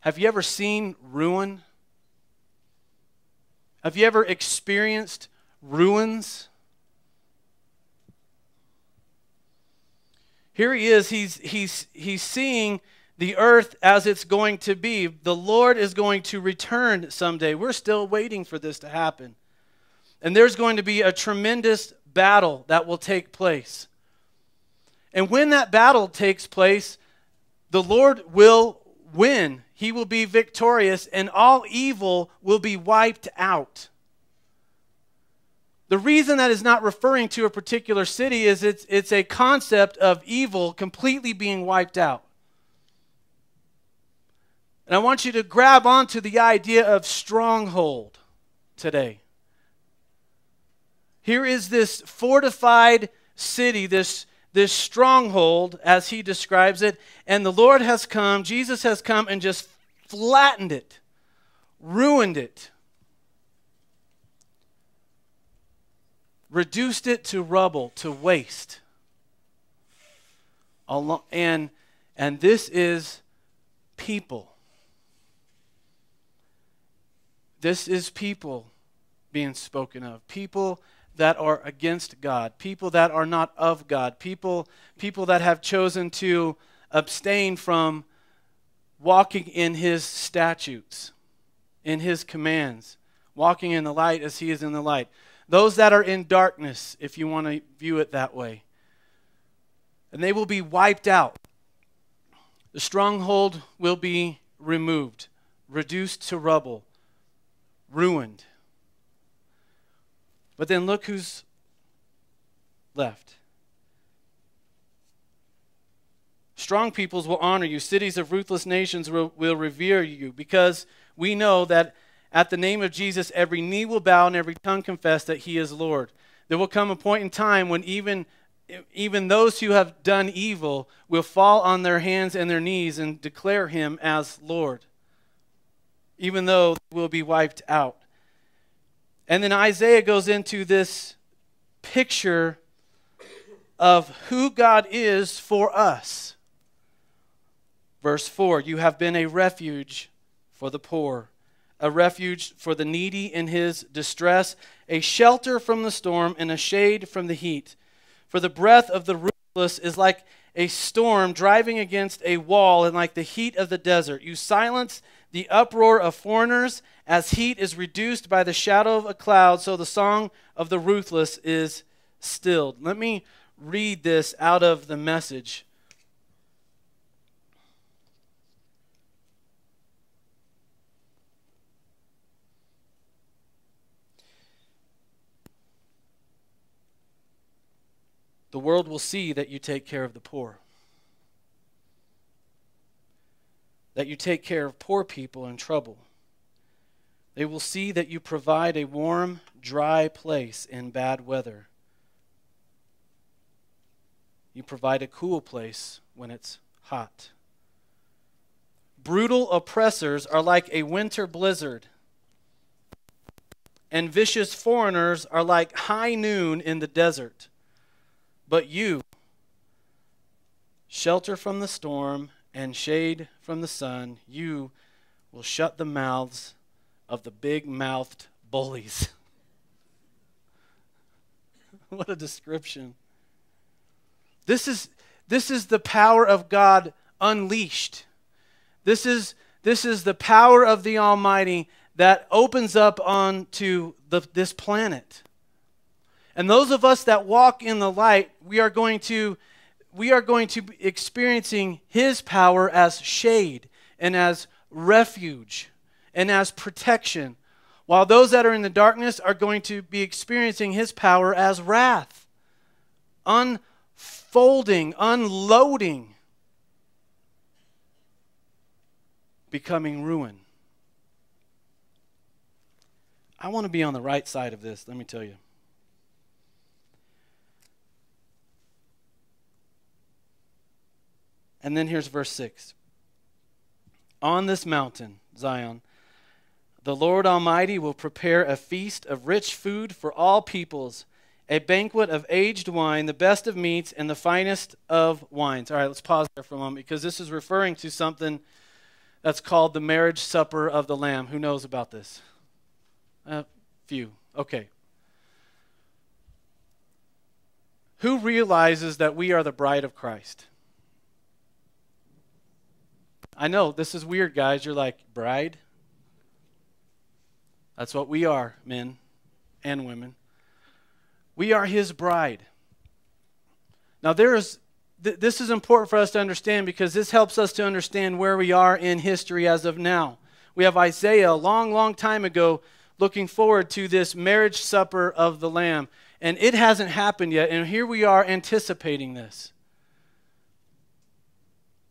Have you ever seen ruin? Have you ever experienced ruins? Here he is. He's seeing the earth as it's going to be. The Lord is going to return someday. We're still waiting for this to happen. And there's going to be a tremendous battle that will take place. And when that battle takes place, the Lord will win. He will be victorious, and all evil will be wiped out. The reason that is not referring to a particular city is it's a concept of evil completely being wiped out. And I want you to grab onto the idea of stronghold today. Here is this fortified city, this stronghold, as he describes it, and the Lord has come, Jesus has come and just flattened it, ruined it, reduced it to rubble, to waste. And this is people. This is people being spoken of. People that are against God. People that are not of God. People that have chosen to abstain from walking in His statutes, in His commands, walking in the light as He is in the light. Those that are in darkness, if you want to view it that way. And they will be wiped out. The stronghold will be removed, reduced to rubble, ruined. But then look who's left. Strong peoples will honor you. Cities of ruthless nations will revere you, because we know that at the name of Jesus, every knee will bow and every tongue confess that He is Lord. There will come a point in time when even those who have done evil will fall on their hands and their knees and declare Him as Lord, even though they will be wiped out. And then Isaiah goes into this picture of who God is for us. Verse 4, you have been a refuge for the poor, a refuge for the needy in his distress, a shelter from the storm and a shade from the heat. For the breath of the ruthless is like a storm driving against a wall, and like the heat of the desert. You silence the uproar of foreigners, as heat is reduced by the shadow of a cloud, so the song of the ruthless is stilled. Let me read this out of the Message. The world will see that you take care of the poor, that you take care of poor people in trouble. They will see that you provide a warm, dry place in bad weather. You provide a cool place when it's hot. Brutal oppressors are like a winter blizzard, and vicious foreigners are like high noon in the desert. But you, shelter from the storm and shade from the sun, you will shut the mouths of the big-mouthed bullies. What a description. This is the power of God unleashed. This is the power of the Almighty that opens up onto this planet. And those of us that walk in the light, we are going to be experiencing His power as shade and as refuge and as protection, while those that are in the darkness are going to be experiencing His power as wrath, unfolding, unloading, becoming ruin. I want to be on the right side of this, let me tell you. And then here's verse 6. On this mountain, Zion, the Lord Almighty will prepare a feast of rich food for all peoples, a banquet of aged wine, the best of meats, and the finest of wines. All right, let's pause there for a moment, because this is referring to something that's called the marriage supper of the Lamb. Who knows about this? A few. Okay. Who realizes that we are the bride of Christ? I know, this is weird, guys. You're like, bride? That's what we are, men and women. We are his bride. Now, this is important for us to understand because this helps us to understand where we are in history as of now. We have Isaiah a long, long time ago looking forward to this marriage supper of the Lamb. And it hasn't happened yet, and here we are anticipating this.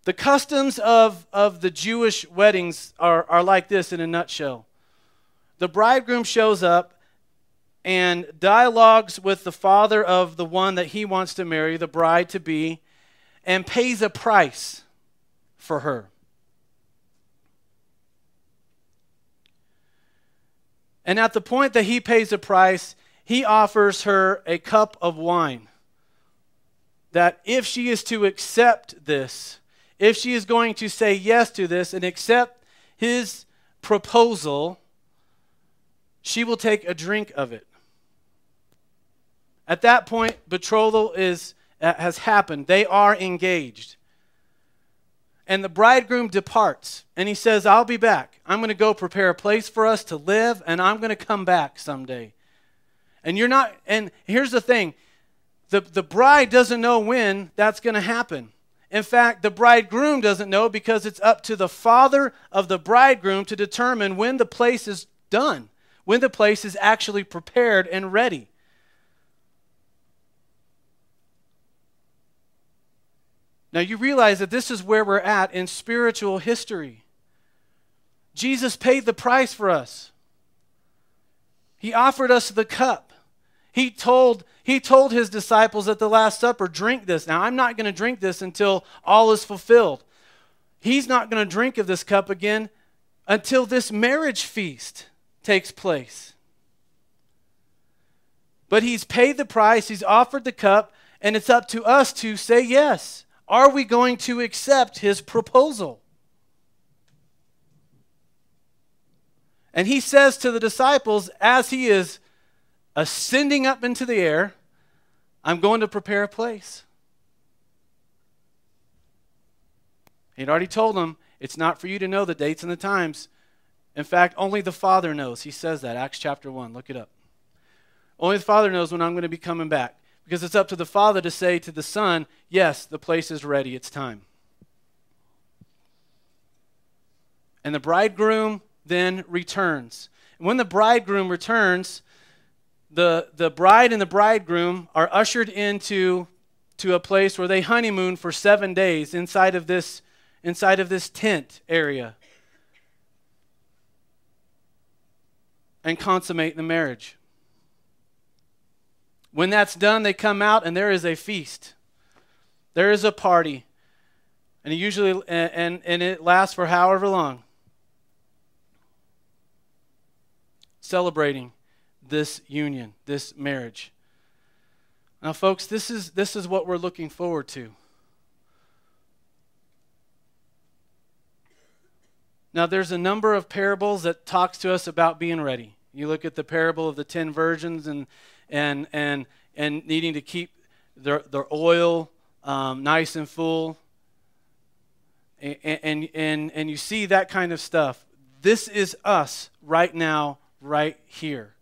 The customs of the Jewish weddings are like this in a nutshell. The bridegroom shows up and dialogues with the father of the one that he wants to marry, the bride-to-be, and pays a price for her. And at the point that he pays a price, he offers her a cup of wine. That if she is to accept this, if she is going to say yes to this and accept his proposal, she will take a drink of it. At that point, betrothal has happened. They are engaged. And the bridegroom departs, and he says, I'll be back. I'm going to go prepare a place for us to live, and I'm going to come back someday. And here's the thing. The bride doesn't know when that's going to happen. In fact, the bridegroom doesn't know because it's up to the father of the bridegroom to determine when the place is done, when the place is actually prepared and ready. Now you realize that this is where we're at in spiritual history. Jesus paid the price for us. He offered us the cup. He told his disciples at the Last Supper, drink this. Now, I'm not going to drink this until all is fulfilled. He's not going to drink of this cup again until this marriage feast takes place. But he's paid the price. He's offered the cup, and it's up to us to say yes. Are we going to accept his proposal? And he says to the disciples, as he is ascending up into the air, I'm going to prepare a place. He'd already told them, it's not for you to know the dates and the times. In fact, only the Father knows. He says that, Acts chapter 1, look it up. Only the Father knows when I'm going to be coming back. Because it's up to the Father to say to the Son, yes, the place is ready, it's time. And the bridegroom then returns. And when the bridegroom returns, the bride and the bridegroom are ushered into a place where they honeymoon for 7 days inside of this tent area and consummate the marriage. When that's done, they come out and there is a feast. There is a party. And it lasts for however long. Celebrating this union, this marriage. Now, folks, this is what we're looking forward to. Now, there's a number of parables that talks to us about being ready. You look at the parable of the 10 virgins and needing to keep their oil nice and full, and you see that kind of stuff. This is us right now, right here.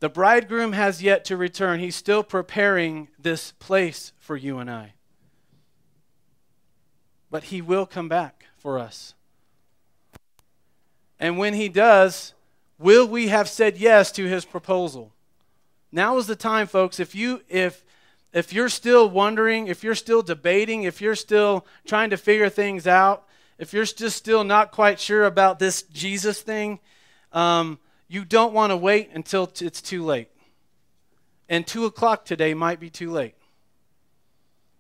The bridegroom has yet to return. He's still preparing this place for you and I. But he will come back for us. And when he does, will we have said yes to his proposal? Now is the time, folks. If you're still wondering, if you're still debating, if you're still trying to figure things out, if you're just still not quite sure about this Jesus thing, you don't want to wait until it's too late. And 2 o'clock today might be too late.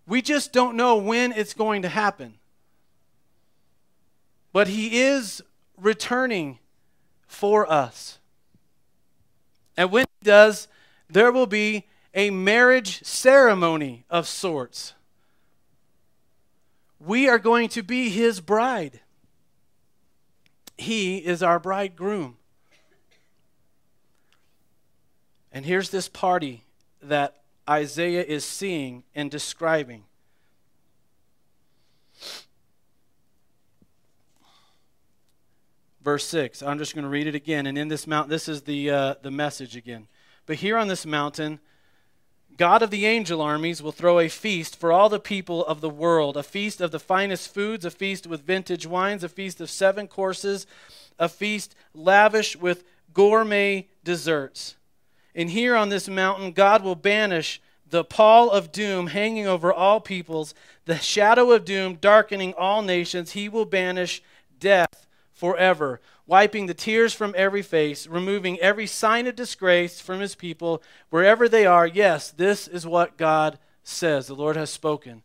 We just don't know when it's going to happen. But he is returning for us. And when he does, there will be a marriage ceremony of sorts. We are going to be his bride. He is our bridegroom. And here's this party that Isaiah is seeing and describing. Verse 6, I'm just going to read it again. And in this mountain, this is the message again. But here on this mountain, God of the angel armies will throw a feast for all the people of the world, a feast of the finest foods, a feast with vintage wines, a feast of 7 courses, a feast lavish with gourmet desserts. And here on this mountain, God will banish the pall of doom hanging over all peoples, the shadow of doom darkening all nations. He will banish death forever, wiping the tears from every face, removing every sign of disgrace from his people, wherever they are. Yes, this is what God says. The Lord has spoken.